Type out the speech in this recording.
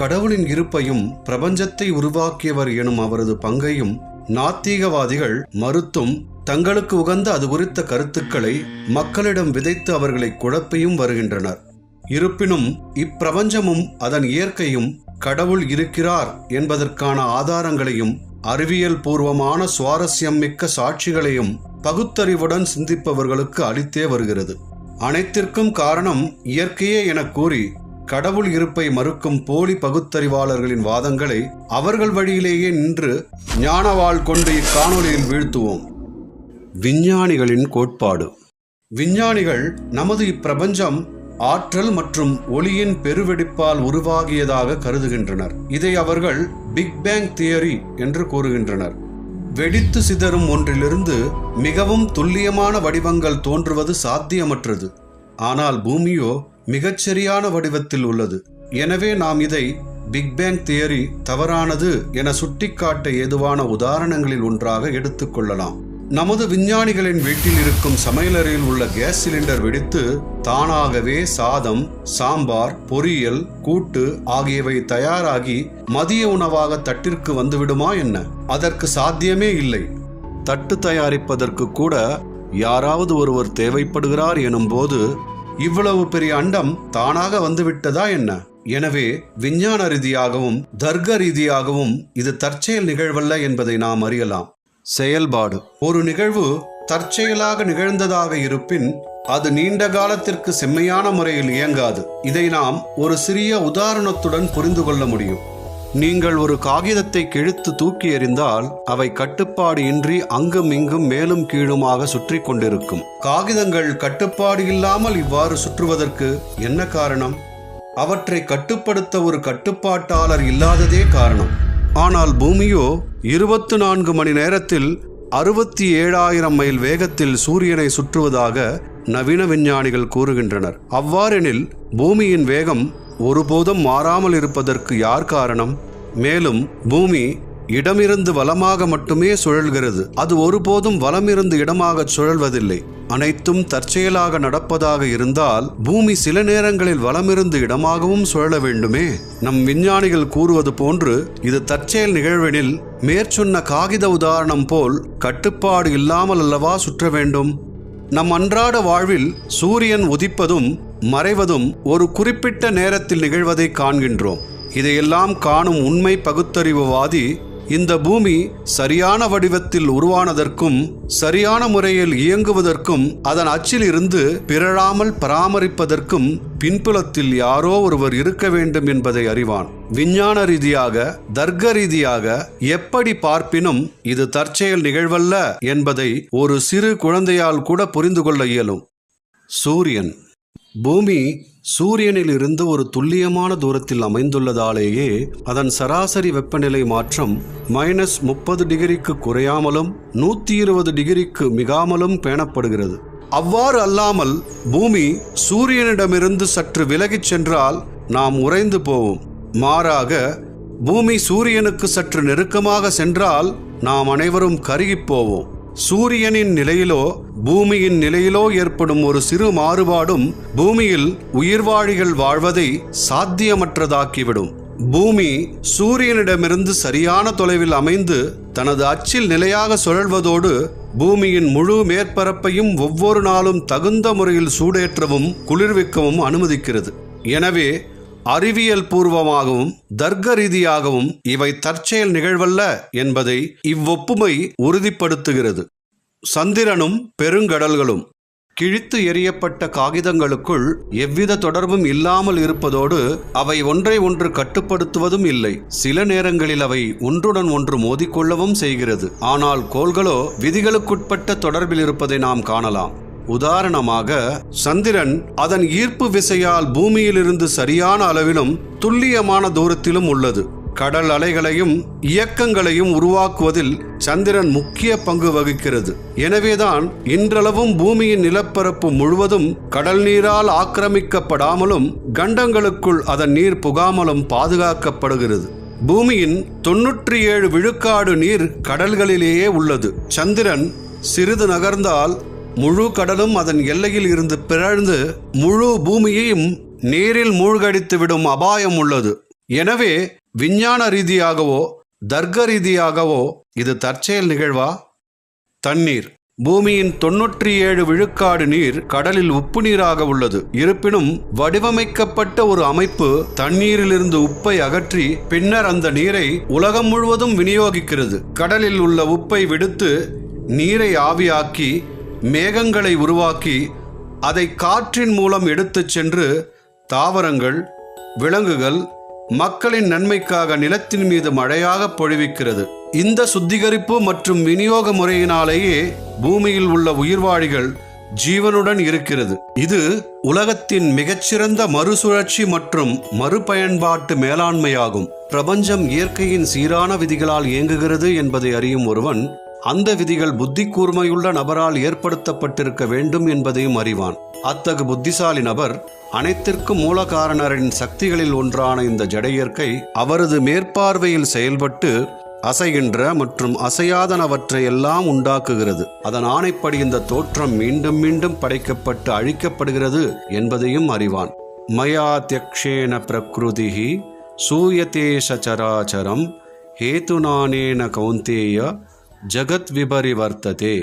கடவுளின் இருப்பையும் பிரபஞ்சத்தை உருவாக்கியவர் எனும் அவரது பங்கையும் நாத்திகவாதிகள் மறுத்தும் தங்களுக்கு உகந்த அது குறித்த கருத்துக்களை மக்களிடம் விதைத்து அவர்களை குழப்பியும் வருகின்றனர். இருப்பினும் இப்பிரபஞ்சமும் அதன் இயற்கையும் கடவுள் இருக்கிறார் என்பதற்கான ஆதாரங்களையும் அறிவியல் பூர்வமான சுவாரஸ்யம் மிக்க சாட்சிகளையும் பகுத்தறிவுடன் சிந்திப்பவர்களுக்கு அளித்தே வருகிறது. அனைத்திற்கும் காரணம் இயற்கையே என கூறி கடவுள் இருப்பை மறுக்கும் போலி பகுத்தறிவாளர்களின் வாதங்களை அவர்கள் வழியிலேயே நின்று ஞானவாள் கொண்டு இக்காணொலியில் வீழ்த்துவோம். விஞ்ஞானிகளின் கோட்பாடு. விஞ்ஞானிகள் நமது இப்பிரபஞ்சம் ஆற்றல் மற்றும் ஒளியின் பெருவெடிப்பால் உருவாகியதாக கருதுகின்றனர். இதை அவர்கள் பிக் பேங் தியரி என்று கூறுகின்றனர். வெடித்து சிதறும் ஒன்றிலிருந்து மிகவும் துல்லியமான வடிவங்கள் தோன்றுவது சாத்தியமற்றது. ஆனால் பூமியோ மிகச்சரியான வடிவத்தில் உள்ளது. எனவே நாம் இதை பிக் பேங் தியரி தவறானது என சுட்டிக்காட்ட ஏதுவான உதாரணங்களில் ஒன்றாக எடுத்துக்கொள்ளலாம். நமது விஞ்ஞானிகளின் வீட்டில் இருக்கும் சமையலறையில் உள்ள கேஸ் சிலிண்டர் வெடித்து தானாகவே சாதம், சாம்பார், பொரியல், கூட்டு ஆகியவை தயாராகி மதிய உணவாக தட்டிற்கு வந்துவிடுமா என்ன? அதற்கு சாத்தியமே இல்லை. தட்டு தயாரிப்பதற்கு கூட யாராவது ஒருவர் தேவைப்படுகிறார் எனும் போது இவ்வளவு பெரிய அண்டம் தானாக வந்துவிட்டதா என்ன? எனவே விஞ்ஞான ரீதியாகவும் தர்க்க ரீதியாகவும் இது தற்செயல் நிகழ்வல்ல என்பதை நாம் அறியலாம். செயல்பாடு. ஒரு நிகழ்வு தற்செயலாக நிகழ்ந்ததாக இருப்பின் அது நீண்ட காலத்திற்கு செம்மையான முறையில் இயங்காது. இதை நாம் ஒரு சிறிய உதாரணத்துடன் புரிந்து கொள்ள முடியும். நீங்கள் ஒரு காகிதத்தை கிழித்து தூக்கி எறிந்தால் அவை கட்டுப்பாடு இன்றி அங்கும் இங்கும் மேலும் கீழுமாக சுற்றி கொண்டிருக்கும். காகிதங்கள் கட்டுப்பாடு இல்லாமல் இவ்வாறு சுற்றுவதற்கு என்ன காரணம்? அவற்றை கட்டுப்படுத்த ஒரு கட்டுப்பாட்டாளர் இல்லாததே காரணம். ஆனால் பூமியோ 24 மணி நேரத்தில் 67,000 மைல் வேகத்தில் சூரியனை சுற்றுவதாக நவீன விஞ்ஞானிகள் கூறுகின்றனர். அவ்வாறெனில் பூமியின் வேகம் ஒருபோதும் மாறாமல் இருப்பதற்கு யார் காரணம்? மேலும் பூமி இடமிருந்து வலமாக மட்டுமே சுழல்கிறது. அது ஒருபோதும் வலமிருந்து இடமாக சுழல்வதில்லை. அனைத்தும் தற்செயலாக நடப்பதாக இருந்தால் பூமி சில நேரங்களில் வலமிருந்து இடமாகவும் சுழல வேண்டுமே. நம் விஞ்ஞானிகள் கூறுவது போன்று இது தற்செயல் நிகழ்வெனில் மேற்சொன்ன காகித உதாரணம் போல் கட்டுப்பாடு இல்லாமல் அல்லவா சுற்ற வேண்டும்? நம் அன்றாட வாழ்வில் சூரியன் உதிப்பதும் மறைவதும் ஒரு குறிப்பிட்ட நேரத்தில் நிகழ்வதை காண்கின்றோம். இதையெல்லாம் காணும் உண்மை பகுத்தறிவுவாதி இந்த பூமி சரியான வடிவத்தில் உருவானதற்கும் சரியான முறையில் இயங்குவதற்கும் அதன் அச்சில் இருந்து பிறழாமல் பராமரிப்பதற்கும் பின்புலத்தில் யாரோ ஒருவர் இருக்க வேண்டும் என்பதை அறிவான். விஞ்ஞான ரீதியாக தர்க்க ரீதியாக எப்படி பார்ப்பினும் இது தற்செயல் நிகழ்வல்ல என்பதை ஒரு சிறு குழந்தையால் கூட புரிந்து கொள்ள இயலும். சூரியன். பூமி சூரியனில் இருந்து ஒரு துல்லியமான தூரத்தில் அமைந்துள்ளதாலேயே அதன் சராசரி வெப்பநிலை மாற்றம் -30 டிகிரிக்கு குறையாமலும் 120 டிகிரிக்கு மிகாமலும் பேணப்படுகிறது. அவ்வாறு அல்லாமல் பூமி சூரியனிடமிருந்து சற்று விலகிச் சென்றால் நாம் உறைந்து போவோம். மாறாக பூமி சூரியனுக்கு சற்று நெருக்கமாக சென்றால் நாம் அனைவரும் கருகிப் போவோம். சூரியனின் நிலையிலோ பூமியின் நிலையிலோ ஏற்படும் ஒரு சிறு மாறுபாடும் பூமியில் உயிர்வாழிகள் வாழ்வதை சாத்தியமற்றதாக்கிவிடும். பூமி சூரியனிடமிருந்து சரியான தொலைவில் அமைந்து தனது அச்சில் நிலையாக சுழல்வதோடு பூமியின் முழு மேற்பரப்பையும் ஒவ்வொரு நாளும் தகுந்த முறையில் சூடேற்றவும் குளிர்விக்கவும் அனுமதிக்கிறது. எனவே அறிவியல் பூர்வமாகவும் தர்க்க ரீதியாகவும் இவை தற்செயல் நிகழ்வல்ல என்பதை இவ்வொப்புமை உறுதிப்படுத்துகிறது. சந்திரனும் பெருங்கடல்களும். கிழித்து எறியப்பட்ட காகிதங்களுக்குள் எவ்வித தொடர்பும் இல்லாமல் இருப்பதோடு அவை ஒன்றை ஒன்று கட்டுப்படுத்துவதும் இல்லை. சில நேரங்களில் அவை ஒன்றுடன் ஒன்று மோதிக்கொள்ளவும் செய்கிறது. ஆனால் கோள்களோ விதிகளுக்குட்பட்ட தொடர்பில் இருப்பதை நாம் காணலாம். உதாரணமாக சந்திரன் அதன் ஈர்ப்பு விசையால் பூமியிலிருந்து சரியான அளவிலும் துல்லியமான தூரத்திலும் உள்ளது. கடல் அலைகளையும் இயக்கங்களையும் உருவாக்குவதில் சந்திரன் முக்கிய பங்கு வகிக்கிறது. எனவேதான் இன்றளவும் பூமியின் நிலப்பரப்பு முழுவதும் கடல் நீரால் ஆக்கிரமிக்கப்படாமலும் கண்டங்களுக்குள் அதன் நீர் புகாமலும் பாதுகாக்கப்படுகிறது. பூமியின் 97 விழுக்காடு நீர் கடல்களிலேயே உள்ளது. சந்திரன் சிறிது நகர்ந்தால் முழு கடலும் அதன் எல்லையில் இருந்து பிறழ்ந்து முழு பூமியையும் நீரில் மூழ்கடித்து விடும் அபாயம் உள்ளது. எனவே விஞ்ஞான ரீதியாகவோ தர்க்க ரீதியாகவோ இது தற்செயல் நிகழ்வா? தண்ணீர். பூமியின் 97 விழுக்காடு நீர் கடலில் உப்பு நீராக உள்ளது. இருப்பினும் வடிவமைக்கப்பட்ட ஒரு அமைப்பு தண்ணீரிலிருந்து உப்பை அகற்றி பின்னர் அந்த நீரை உலகம் முழுவதும் விநியோகிக்கிறது. கடலில் உள்ள உப்பை விடுத்து நீரை ஆவியாக்கி மேகங்களை உருவாக்கி அதை காற்றின் மூலம் எடுத்துச் சென்று தாவரங்கள், விலங்குகள், மக்களின் நன்மைக்காக நிலத்தின் மீது மழையாக பொழிவிக்கிறது. இந்த சுத்திகரிப்பு மற்றும் விநியோக முறையினாலேயே பூமியில் உள்ள உயிர்வாழிகள் ஜீவனுடன் இருக்கிறது. இது உலகத்தின் மிகச்சிறந்த மறுசுழற்சி மற்றும் மறுபயன்பாட்டு மேலாண்மையாகும். பிரபஞ்சம் இயற்கையின் சீரான விதிகளால் இயங்குகிறது என்பதை அறியும் ஒருவன் அந்த விதிகள் புத்தி கூர்மையுள்ள நபரால் ஏற்படுத்தப்பட்டிருக்க வேண்டும் என்பதையும் அறிவான். அத்தகு புத்திசாலி நபர் அனைத்திற்கும் மூல காரணரின் சக்திகளில் ஒன்றான இந்த ஜட இயற்கை அவரது மேற்பார்வையில் செயல்பட்டு அசைகின்ற மற்றும் அசையாதனவற்றை எல்லாம் உண்டாக்குகிறது. அதன் ஆணைப்படி இந்த தோற்றம் மீண்டும் மீண்டும் படைக்கப்பட்டு அழிக்கப்படுகிறது என்பதையும் அறிவான். மயா த்யக்ஷேன பிரக்ருதிஹி சூயதே சராச்சரம் ஹேதுநானேன கௌந்தேய ஜகத் விபரிவர்த்ததே.